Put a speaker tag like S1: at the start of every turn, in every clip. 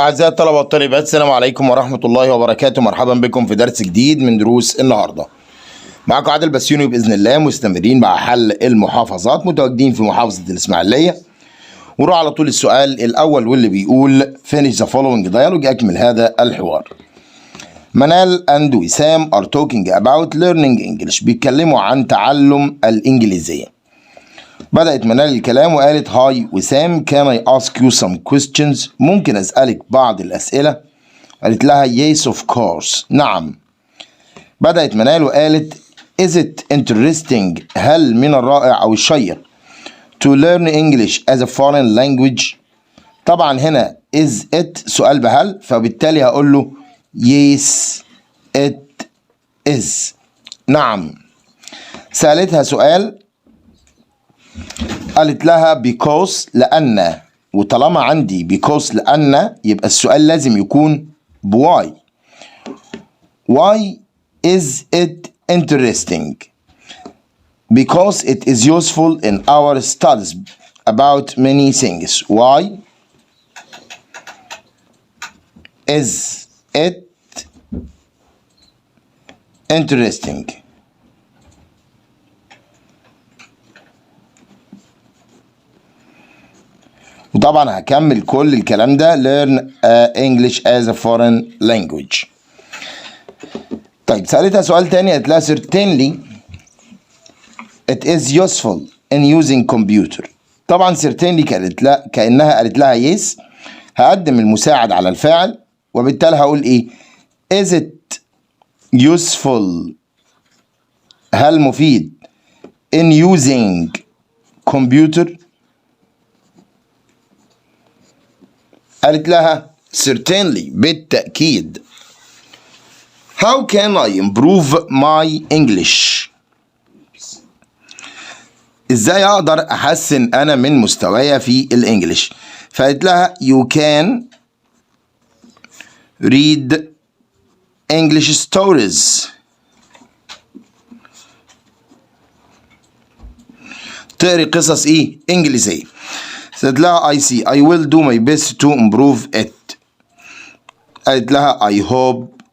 S1: أعزائي الطلبة والطالبات، السلام عليكم ورحمة الله وبركاته. مرحبا بكم في درس جديد من دروس النهاردة. معكم عادل بسيوني بإذن الله، مستمرين مع حل المحافظات، متواجدين في محافظة الإسماعيلية. وروح على طول السؤال الأول واللي بيقول finish the following dialogue، أكمل هذا الحوار. منال and وسام are talking about learning English، بيتكلموا عن تعلم الإنجليزية. بدأت منال الكلام وقالت هاي وسام can I ask you some questions، ممكن أسألك بعض الأسئلة؟ قالت لها yes of course، نعم. بدأت منال وقالت is it interesting، هل من الرائع أو الشيق to learn English as a foreign language؟ طبعا هنا is it سؤال بهل، فبالتالي هقول له yes it is، نعم. سألتها سؤال، قالت لها because لأن، وطالما عندي because لأن يبقى السؤال لازم يكون بواي. Why is it interesting؟ Because it is useful in our studies about many things. Why is it interesting؟ وطبعا هكمل كل الكلام ده learn English as a foreign language. طيب سألتها سؤال تاني، قالت لها certainly it is useful in using computer. طبعا certainly كأنها قالت لها yes، هقدم المساعد على الفاعل، وبالتالي هقول ايه is it useful، هل مفيد in using computer؟ قالت لها certainly بالتأكيد. How can I improve my English؟ ازاي اقدر احسن انا من مستواي في الانجليش؟ فقالت لها you can read English stories، تقري قصص ايه انجليزية. قالت لها I see I will do my best to improve it. قالت لها I hope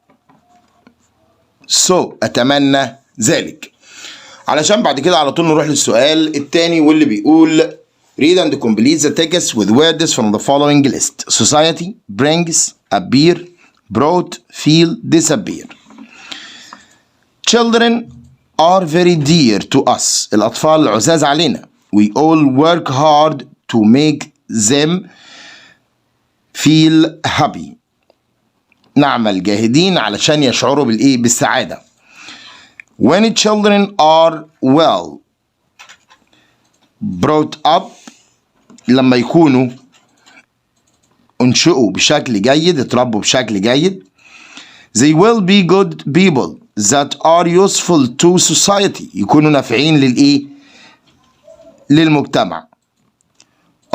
S1: so، أتمنى ذلك. علشان بعد كده على طول نروح للسؤال التاني واللي بيقول read and complete the text with words from the following list. Society brings, appear, brought, feel, disappear. Children are very dear to us، الأطفال عزاز علينا. We all work hard to make them feel happy، نعمل جاهدين علشان يشعروا بالإيه؟ بالسعادة. When children are well brought up، لما يكونوا انشئوا بشكل جيد، اتربوا بشكل جيد. They will be good people that are useful to society، يكونوا نافعين للإيه؟ للمجتمع.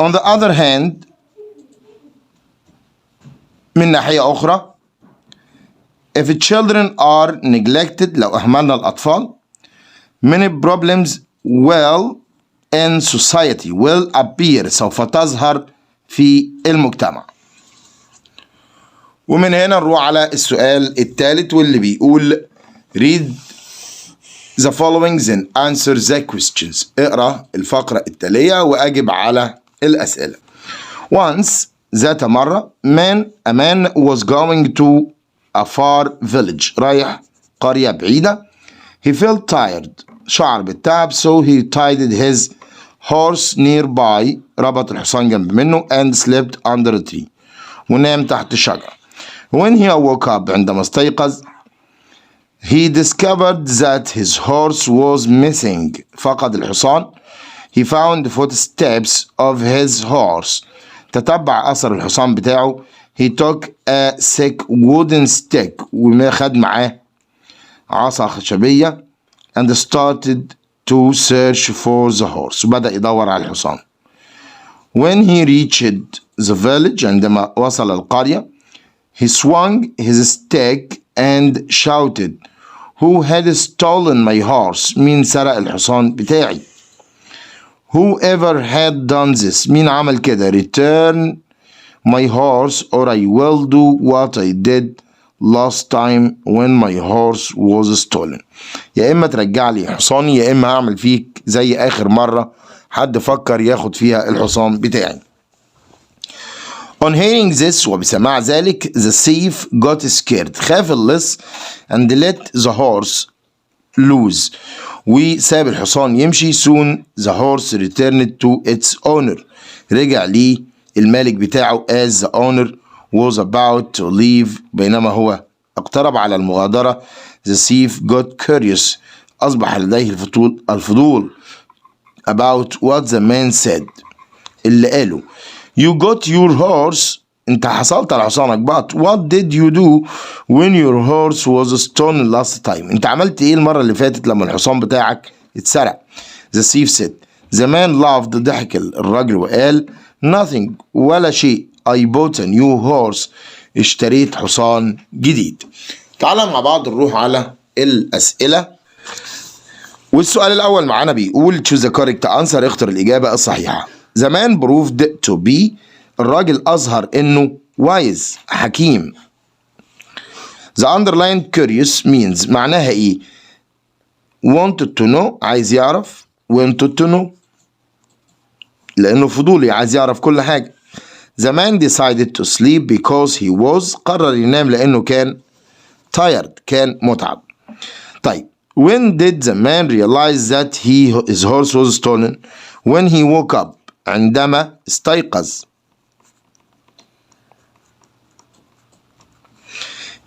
S1: On the other hand، من ناحية أخرى if children are neglected، لو أهملنا الأطفال many problems will in society will appear، سوف تظهر في المجتمع. ومن هنا نروح على السؤال الثالث واللي بيقول read the following then answer the questions، اقرأ الفقرة التالية وأجب على الأسئلة. Once، ذات مرة، a man was going to a far village، رايح قرية بعيدة. He felt tired، شعر بالتعب. So he tied his horse nearby، ربط الحصان جنب منه. And slept under a tree، ونام تحت الشجرة. When he woke up، عندما استيقظ، he discovered that his horse was missing، فقد الحصان. He found footsteps of his horse، تتبع أثر الحصان بتاعه. He took a thick wooden stick، وخد معاه عصا خشبية. And started to search for the horse، وبدأ يدور على الحصان. When he reached the village، عندما وصل القرية، he swung his stick and shouted who had stolen my horse، مين سرق الحصان بتاعي. Whoever had done this، مين عمل كده. Return my horse or I will do what I did last time when my horse was stolen. يا إما ترجع لي حصاني يا إما هعمل فيك زي آخر مرة حد فكر ياخد فيها الحصان بتاعي. On hearing this وبسماع ذلك the thief got scared. خاف اللص and let the horse loose. وساب الحصان يمشي. soon the horse returned to its owner. رجع ليه المالك بتاعه as the owner was about to leave. بينما هو اقترب على المغادرة the thief got curious. أصبح لديه الفضول about what the man said. اللي قاله you got your horse. انت حصلت على حصانك. but what did you do when your horse was stolen last time. انت عملت ايه المرة اللي فاتت لما الحصان بتاعك اتسرق. the thief said. the man laughed. ضحك الراجل وقال nothing ولا شيء. I bought a new horse. اشتريت حصان جديد. تعالى مع بعض نروح على الأسئلة. والسؤال الأول معانا بيقول choose the correct answer. اختر الإجابة الصحيحة. The man proved to be. الراجل أظهر إنه wise حكيم. The underlined curious means معناها إيه؟ wanted to know عايز يعرف. wanted to know لأنه فضولي عايز يعرف كل حاجة. The man decided to sleep because he was. قرر ينام لأنه كان tired كان متعب. طيب when did the man realize that his horse was stolen. when he woke up. عندما استيقظ.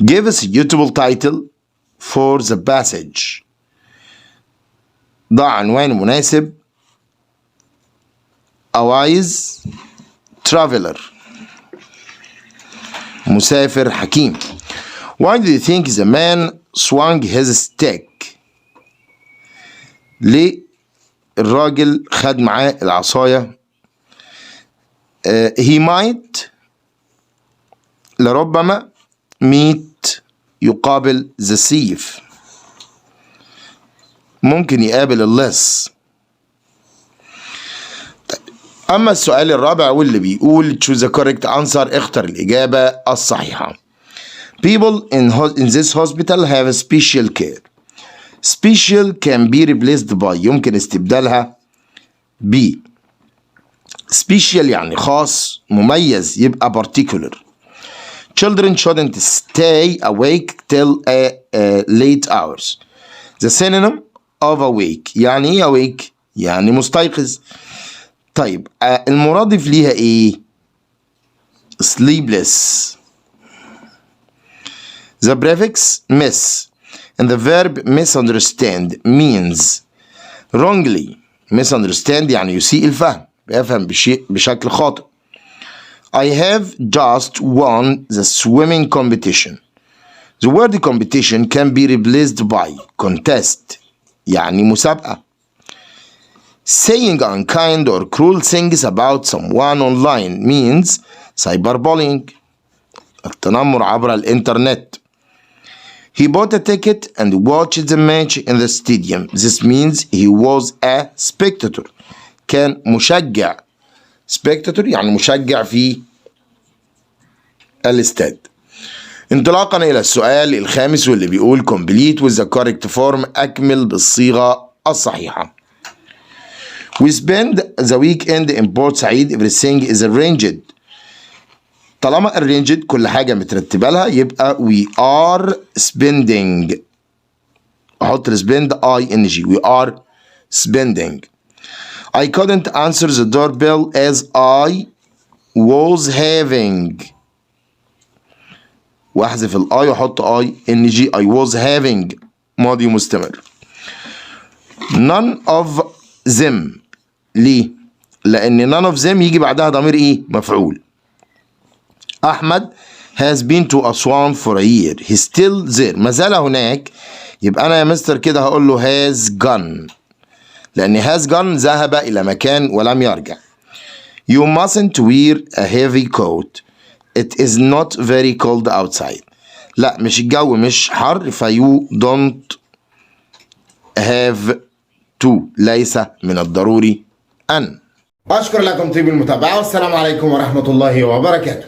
S1: give a suitable title for the passage. ضع عنوان مناسب. a wise traveler. مسافر حكيم. why do you think the man swung his stick. ليه الراجل خد معاه العصاية. he might لربما. meet يقابل the thief. ممكن يقابل اللص. أما السؤال الرابع واللي بيقول choose the correct answer. اختر الإجابة الصحيحة. people in this hospital have special care. special can be replaced by. يمكن استبدالها ب. special يعني خاص مميز يبقى particular. children shouldn't stay awake till late hours. the synonym of awake يعني ايه awake؟ يعني مستيقظ. طيب المرادف ليها ايه؟ sleepless. the prefix miss and the verb misunderstand means wrongly. misunderstand يعني يسيء الفهم بيفهم بشكل خاطئ. I have just won the swimming competition. the word competition can be replaced by contest يعني مسابقة. saying unkind or cruel things about someone online means cyberbullying. التنمر عبر الإنترنت. he bought a ticket and watched the match in the stadium. this means he was a spectator. كان مشجع. spectator يعني مشجع في الاستاد. انطلاقا إلى السؤال الخامس واللي بيقول complete with the correct form. أكمل بالصيغة الصحيحة. we spend the weekend in Port Said. everything is arranged. طالما arranged كل حاجة مترتبة لها يبقى we are spending. أحط spend ing. we are spending. I couldn't answer the doorbell as I was having. واحذف الاي واحط ing. I was having ماضي مستمر. none of them. ليه؟ لأن none of them يجي بعدها ضمير ايه؟ مفعول. أحمد has been to Aswan for a year. he's still there. ما زال هناك. يبقى أنا يا مستر كده هقول له has gone. لأن has gone ذهب إلى مكان ولم يرجع. you mustn't wear a heavy coat. it is not very cold outside. لا مش الجو مش حر you don't have to. ليس من الضروري أن. أشكر لكم طيب المتابعة والسلام عليكم ورحمة الله وبركاته.